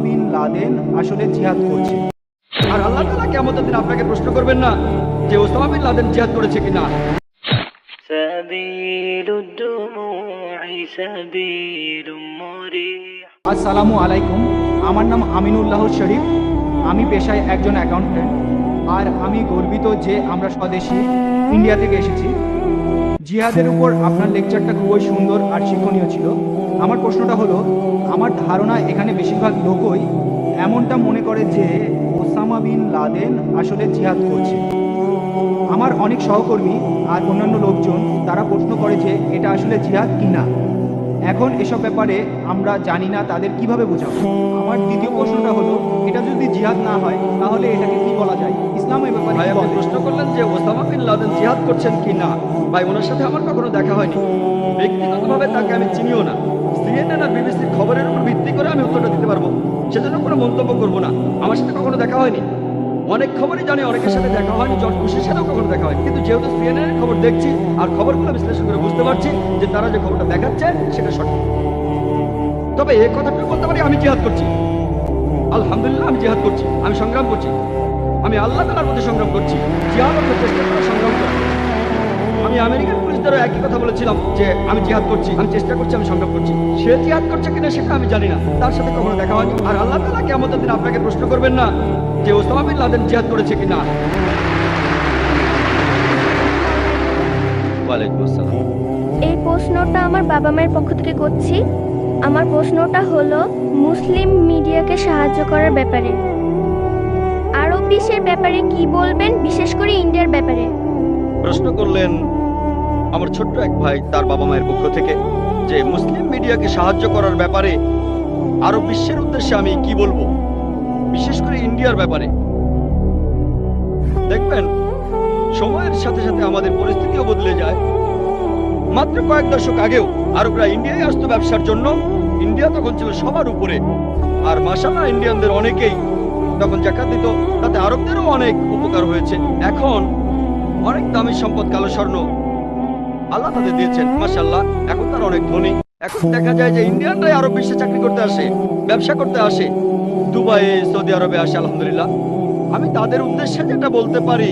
Bin Laden আসলে জিহাদ করছে। আর আল্লাহ তাআলা কিয়ামতের দিন আপনাকে প্রশ্ন করবেন না যে ওসামা বিন লাদেন জিহাদ করেছে কিনা। আসসালামু আলাইকুম, আমার নাম আমিনুল্লাহ শরীফ। আমি পেশায় একজন অ্যাকাউন্টেন্ট, আর আমি গর্বিত যে আমরা স্বদেশী ইন্ডিয়া থেকে এসেছি। জিহাদের উপর আপনার লেকচারটা খুবই সুন্দর আর শিক্ষণীয় ছিল। আমার প্রশ্নটা হলো, আমার ধারণা এখানে বেশিরভাগ লোকই এমনটা মনে করে যে ওসামা বিন লাদেন আসলে জিহাদ করছে। আমার অনেক সহকর্মী আর অন্যান্য লোকজন তারা প্রশ্ন করে যে এটা আসলে জিহাদ কিনা। এখন এসব ব্যাপারে আমরা জানি না, তাদের কিভাবে বোঝাবো। আমার দ্বিতীয় প্রশ্নটা হলো, এটা যদি জিহাদ না হয় তাহলে এটাকে কি বলা যায়? ইসলাম এই ব্যাপারে কি বলে? প্রশ্ন করলেন যে ওসামা বিন লাদেন জিহাদ করছেন কি না। ভাই, ওনার সাথে আমার কখনো দেখা হয়নি, ব্যক্তিগতভাবে তাকে আমি চিনিও না। সিএনএন আর বিবিসির খবরের উপর ভিত্তি করে আমি উত্তরটা দিতে পারবো, সেজন্য কোনো মন্তব্য করবো না। আমার সাথে কখনো দেখা হয়নি, অনেক খবরই জানি, অনেকের সাথে দেখা হয়নি, জর্জ বুশের সাথেও কখনো দেখা হয়নি। কিন্তু যেহেতু সিএনএন এর খবর দেখছি আর খবরগুলো বিশ্লেষণ করে বুঝতে পারছি যে তারা যে খবরটা দেখাচ্ছে সেটা সঠিক। তবে এই কথাটা বলতে পারি, আমি জিহাদ করছি, আলহামদুলিল্লাহ আমি জিহাদ করছি, আমি সংগ্রাম করছি, আমি আল্লাহ তাআলার প্রতি সংগ্রাম করছি, জিহাদ অর্থ চেষ্টা করে সংগ্রাম করা। আমি আমেরিকান পুলিশদেরও একই কথা বলেছিলাম যে আমি জিহাদ করছি, আমি চেষ্টা করছি, আমি সংগ্রাম করছি। সে জিহাদ করছে কিনা সেটা আমি জানি না, তার সাথে কখনো দেখা হয়নি। আর আল্লাহ তাআলা কিয়ামতের দিন আপনাকে প্রশ্ন করবেন না যে ওসামা বিন লাদেন জিহাদ করেছে কিনা। ওয়ালাইকুম আসসালাম। এই প্রশ্নটা আমার বাবা মায়ের পক্ষ থেকে করছি। আমার প্রশ্নটা হলো মুসলিম মিডিয়াকে সাহায্য করার ব্যাপারে। আরব বিশ্বের ব্যাপারে কি বলবেন, বিশেষ করে ইন্ডিয়ার ব্যাপারে? প্রশ্ন করলেন আমার ছোট্ট এক ভাই তার বাবা মায়ের পক্ষ থেকে যে মুসলিম মিডিয়াকে সাহায্য করার ব্যাপারে আরব বিশ্বের উদ্দেশ্যে আমি কি বলবো, বিশেষ করে ইন্ডিয়ার ব্যাপারে। দেখবেন সময়ের সাথে সাথে আমাদের পরিস্থিতিও বদলে যায়। মাত্র কয়েক দশক আগেও আরবরা ইন্ডিয়ায় আসতো ব্যবসার জন্য। ইন্ডিয়া তখন ছিল সবার উপরে, আর মাশাআল্লাহ ইন্ডিয়ানদের অনেকেই তখন জাকাত দিত, তাতে আরবদেরও অনেক উপকার হয়েছে। এখন অনেক দামি সম্পদ, কালো স্বর্ণ আল্লাহ তাদের দিয়েছেন, মাশাআল্লাহ, এখন তার অনেক ধনী। এখন দেখা যায় যে ইন্ডিয়ানরাই আরব বিশ্বে চাকরি করতে আসে, ব্যবসা করতে আসে, দুবাইয়ে, সৌদি আরবে আসে, আলহামদুলিল্লাহ। আমি তাদের উদ্দেশ্যে যেটা বলতে পারি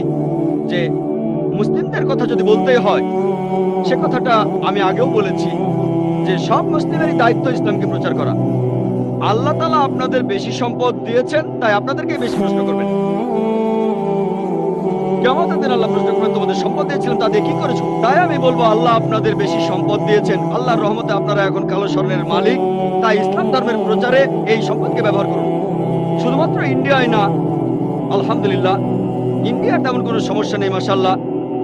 যে মুসলিমদের কথা যদি বলতেই হয়, সে কথাটা আমি আগেও বলেছি যে সব মুসলিমেরই দায়িত্ব ইসলামকে প্রচার করা। আল্লাহ তাআলা আপনাদের বেশি সম্পদ দিয়েছেন, তাই আপনাদেরকে বেশি প্রশ্ন করবেন। কিয়ামতের দিন আল্লাহ প্রশ্ন করবেন তোমাদের সম্পদ দিয়েছিলেন, তা দিয়ে কি করেছো? তাই আমি বলবো আল্লাহ আপনাদের বেশি সম্পদ দিয়েছেন, আল্লাহর রহমতে আপনারা এখন কালো স্বর্ণের মালিক। তাই ইসলাম ধর্মের প্রচারে এই সম্পদকে ব্যবহার করুন। শুধুমাত্র ইন্ডিয়ায় না, আলহামদুলিল্লাহ ইন্ডিয়ার তেমন কোনো সমস্যা নেই, মাশাআল্লাহ,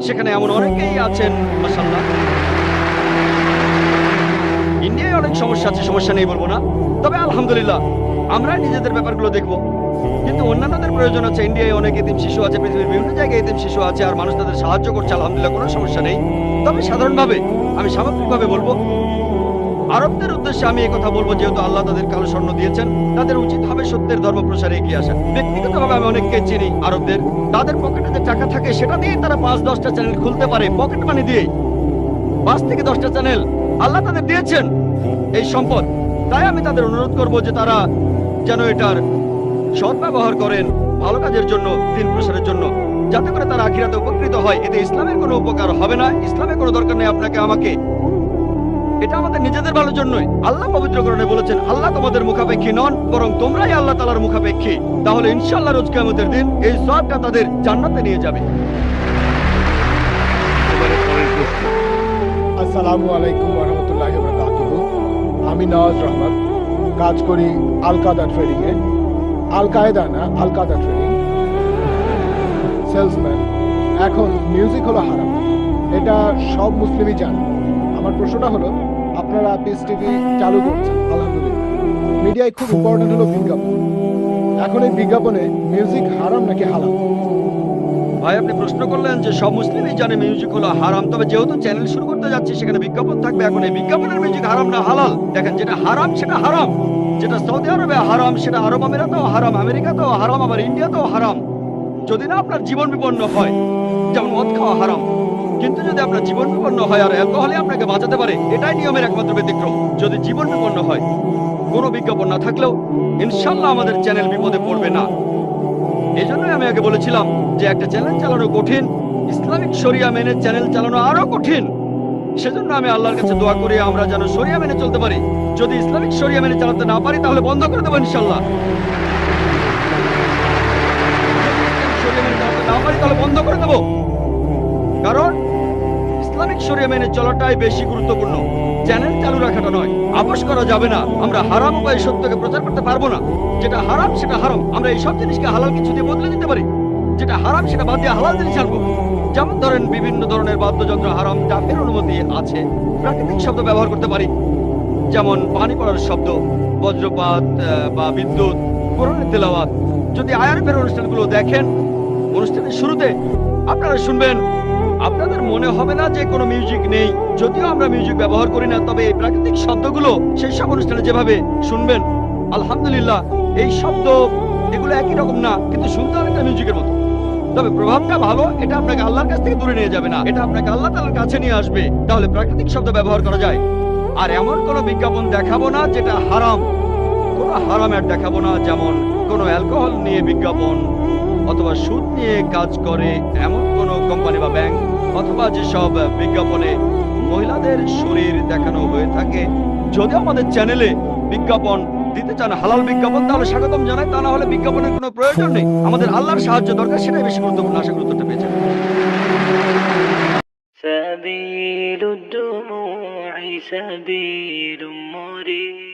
সেখানে এমন অনেকেই আছেন, মাশাআল্লাহ। ইন্ডিয়ায় অনেক সমস্যা আছে, সমস্যা নেই বলবো না, তবে আলহামদুলিল্লাহ আমরা নিজেদের ব্যাপারগুলো দেখবো। কিন্তু অন্যান্যদের প্রয়োজন আছে। ইন্ডিয়ায় অনেক এতিম শিশু আছে, পৃথিবীর বিভিন্ন জায়গায় এতিম শিশু আছে, আর মানুষ তাদের সাহায্য করছে, আলহামদুলিল্লাহ, কোনো সমস্যা নেই। তবে সাধারণভাবে আমি সামগ্রিকভাবে বলবো, আরবদের উদ্দেশ্যে আমি এই কথা বলবো, যেহেতু আল্লাহ তাদের কালো স্বর্ণ দিয়েছেন, তাদের উচিত হবে সত্যের ধর্ম প্রসারে এগিয়ে আসা। ব্যক্তিগতভাবে আমি অনেককে চিনি আরবদের, তাদের পকেটে যে টাকা থাকে সেটা দিয়ে তারা 5-10টা চ্যানেল খুলতে পারে, পকেট মানি দিয়ে 5 থেকে 10টা চ্যানেল আল্লাহ তাদের দিয়েছেন এই সম্পদ। তাই আমি তাদের অনুরোধ করব যে তারা যেন এটার সৎ ব্যবহার করেন ভালো কাজের জন্য, দিন প্রসারের জন্য, যাতে করে তারা আখিরাতে উপকৃত হয়। এতে ইসলামের কোনো উপকার হবে না, ইসলামের কোনো দরকার নেই আপনাকে আমাকে, এটা আমাদের নিজেদের ভালোর জন্যই। আল্লাহ পবিত্র কোরআনে বলেছেন আল্লাহ তোমাদের মুখাপেক্ষী নন, বরং তোমরাই আল্লাহ তাআলার মুখাপেক্ষী। তাহলে ইনশাআল্লাহ রোজ কিয়ামতের দিন এই সওয়াবটা তাদের জান্নাতে নিয়ে যাবে। আসসালামু আলাইকুম ওয়া রাহমাতুল্লাহি ওয়া বারাকাতুহু। আমি নওয়াজ রহমান, কাজ করি আল কায়দা ট্রেডিং এ। আল কায়দা না, আল কায়দা ট্রেডিং, সেলসম্যান। এখন মিউজিক হলো হারাম, এটা সব মুসলিমই জানে। আমার প্রশ্নটা হলো, আপনারা পিস টিভি চালু করছেন, আলহামদুলিল্লাহ, মিডিয়ায় খুব ইম্পর্টেন্ট হলো বিজ্ঞাপন। এখন এই বিজ্ঞাপনে মিউজিক হারাম নাকি হালাল? ভাই, আপনি প্রশ্ন করলেন যে সব মুসলিমই জানে মিউজিক হলো হারাম, তবে যেহেতু চ্যানেল শুরু করতে যাচ্ছি সেখানে বিজ্ঞাপন থাকবে। এখন এই বিজ্ঞাপনের মিউজিক হারাম না হালাল? দেখেন, যেটা হারাম সেটা হারাম, যেটা সৌদি আরবে হারাম সেটা আরব আমিরাতেও হারাম, আমেরিকাতেও হারাম, আবার ইন্ডিয়াতেও হারাম। যদি না আপনার জীবন বিপন্ন হয়, যেমন মদ খাওয়া হারাম, কিন্তু যদি আপনার জীবন বিপন্ন হয় আর অ্যালকোহলে আপনাকে বাঁচাতে পারে, এটাই নিয়মের একমাত্র ব্যতিক্রম। যদি জীবন বিপন্ন হয় কোনো বিজ্ঞাপন না থাকলেও ইনশাল্লাহ আমাদের চ্যানেল বিপদে পড়বে না। এই জন্যই আমি আগে বলেছিলাম যে একটা চ্যানেল চালানো কঠিন, ইসলামিক শরিয়া মেনে চ্যানেল চালানো আরো কঠিন। সেজন্য আমি আল্লাহর কাছে দোয়া করি আমরা যেন শরিয়া মেনে চলতে পারি। যদি ইসলামিক শরিয়া মেনে চালাতে না পারি তাহলে বন্ধ করে দেবো ইনশাল্লাহ। শরিয়া মেনে চালাতে না পারি তাহলে বন্ধ করে দেবো, কারণ ইসলামিক শরিয়া মেনে চলাটাই বেশি গুরুত্বপূর্ণ, চ্যানেল চালু রাখাটা নয়। আপোষ করা যাবে না, আমরা হারাম উপায়ে সত্যকে প্রচার করতে পারবো না। যেটা হারাম সেটা হারাম, আমরা এই সব জিনিসকে হালাল কিছু দিয়ে বদলে দিতে পারি। যেটা হারাম সেটা বাদ দিয়ে হালাল জিনিস আনবো। যেমন ধরেন বিভিন্ন ধরনের বাদ্যযন্ত্র হারাম, যাদের অনুমতি আছে। প্রাকৃতিক শব্দ ব্যবহার করতে পারি, যেমন পানি পড়ার শব্দ, বজ্রপাত বা বিদ্যুৎ, কোরআনের তেলাওয়াত। যদি আইআরএফের অনুষ্ঠানগুলো দেখেন, অনুষ্ঠানের শুরুতে আপনারা শুনবেন, আপনাদের মনে হবে না যে কোনো মিউজিক নেই। যদিও আমরা মিউজিক ব্যবহার করি না, তবে এই প্রাকৃতিক শব্দগুলো সেই সব অনুষ্ঠানে যেভাবে শুনবেন, আলহামদুলিল্লাহ এই শব্দ এগুলো একই রকম না, কিন্তু শুনতে অনেকটা মিউজিকের মতো। তবে প্রভাবটা ভালো, এটা আপনাকে আল্লাহর কাছ থেকে দূরে নিয়ে যাবে না, এটা আপনাকে আল্লাহ তাআলার কাছে নিয়ে আসবে। তাহলে প্রাকৃতিক শব্দ ব্যবহার করা যায়। আর এমন কোনো বিজ্ঞাপন দেখাবো না যেটা হারাম, কোনো হারাম অ্যাড দেখাবো না, যেমন কোনো অ্যালকোহল নিয়ে বিজ্ঞাপন অথবা সুদ নিয়ে কাজ করে এমন কোনো কোম্পানি বা ব্যাংক, অথবা যেসব বিজ্ঞাপনে মহিলাদের শরীর দেখানো হয়ে থাকে। যদি আমাদের চ্যানেলে বিজ্ঞাপন দিতে চান হালাল বিজ্ঞাপন, তাহলে স্বাগতম জানাই। তা না হলে বিজ্ঞাপনের কোনো প্রয়োজন নেই। আমাদের আল্লাহর সাহায্য দরকার, সেটাই বেশি গুরুত্বপূর্ণ। আশা করি উত্তরটা পেয়েছেন। سبيل الدموع سبيل مريح